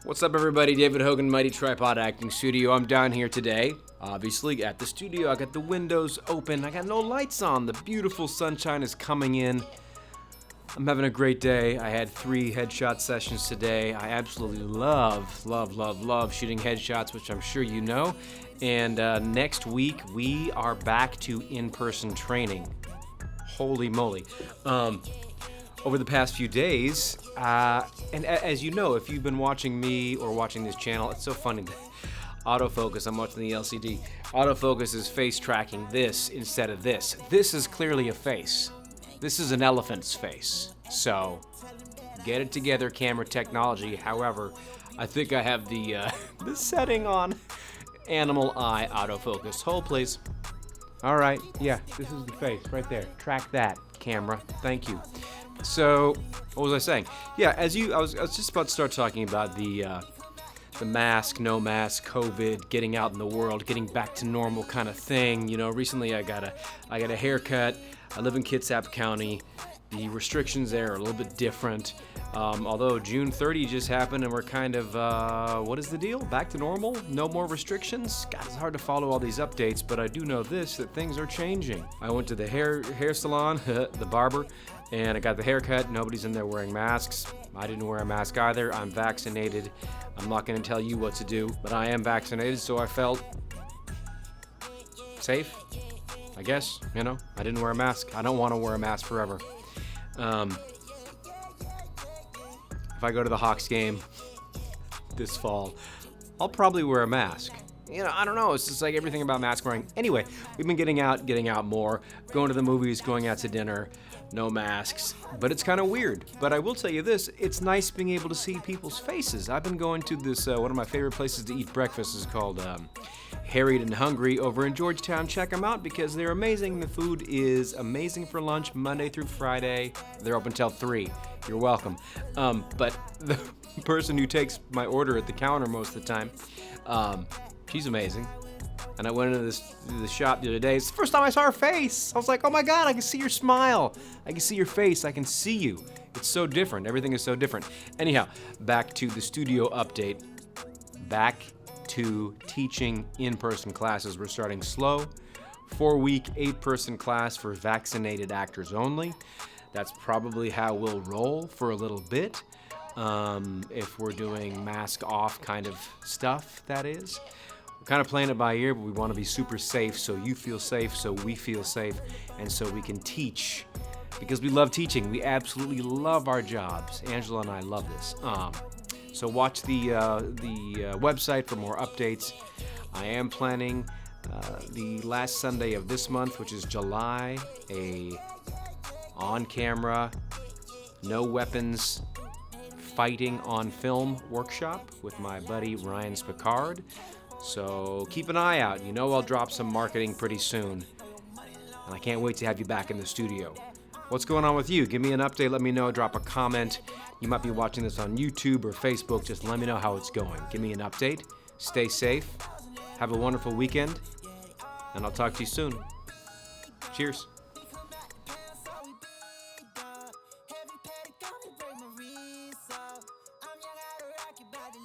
What's up, everybody? David Hogan, Mighty Tripod Acting Studio. I'm down here today, obviously, at the studio. I got the windows open. I got no lights on. The beautiful sunshine is coming in. I'm having a great day. I had 3 headshot sessions today. I absolutely love shooting headshots, which I'm sure you know. And next week, we are back to in-person training. Holy moly. Over the past few days, and as you know, if you've been watching me or watching this channel, it's so funny. Autofocus, I'm watching the LCD. Autofocus is face tracking this instead of this. This is clearly a face. This is an elephant's face. So, get it together, camera technology. However, I think I have the setting on animal eye autofocus. Hold, please. All right, yeah, this is the face right there. Track that, camera. Thank you. So, what was I saying? Yeah, I was just about to start talking about the mask, no mask, COVID, getting out in the world, getting back to normal kind of thing. You know, recently I got a haircut. I live in Kitsap County. The restrictions there are a little bit different. Although June 30 just happened and we're kind of, what is the deal? Back to normal? No more restrictions? God, it's hard to follow all these updates, but I do know this, that things are changing. I went to the hair salon, the barber, and I got the haircut. Nobody's in there wearing masks. I didn't wear a mask either. I'm vaccinated. I'm not going to tell you what to do, but I am vaccinated, so I felt safe, I guess. You know, I didn't wear a mask. I don't want to wear a mask forever. If I go to the Hawks game this fall, I'll probably wear a mask. You know, I don't know. It's just like everything about mask wearing. Anyway, we've been getting out more, going to the movies, going out to dinner, no masks. But it's kind of weird. But I will tell you this, it's nice being able to see people's faces. I've been going to this, one of my favorite places to eat breakfast is called Harried and Hungry over in Georgetown. Check them out because they're amazing. The food is amazing for lunch, Monday through Friday. They're open till 3. You're welcome. But the person who takes my order at the counter most of the time, she's amazing. And I went into the shop the other day. It's the first time I saw her face. I was like, oh my God, I can see your smile. I can see your face. I can see you. It's so different. Everything is so different. Anyhow, back to the studio update. Back to teaching in-person classes. We're starting slow. 4-week, 8-person class for vaccinated actors only. That's probably how we'll roll for a little bit. If we're doing mask off kind of stuff, that is. We're kind of playing it by ear, but we want to be super safe so you feel safe, so we feel safe, and so we can teach. Because we love teaching. We absolutely love our jobs. Angela and I love this. So watch the website for more updates. I am planning the last Sunday of this month, which is July, a on-camera, no weapons, fighting on film workshop with my buddy Ryan Spicard. So keep an eye out. You know I'll drop some marketing pretty soon. And I can't wait to have you back in the studio. What's going on with you? Give me an update. Let me know. Drop a comment. You might be watching this on YouTube or Facebook. Just let me know how it's going. Give me an update. Stay safe. Have a wonderful weekend. And I'll talk to you soon. Cheers. Every petty got me break my wrist, so I'm young, I rock your body.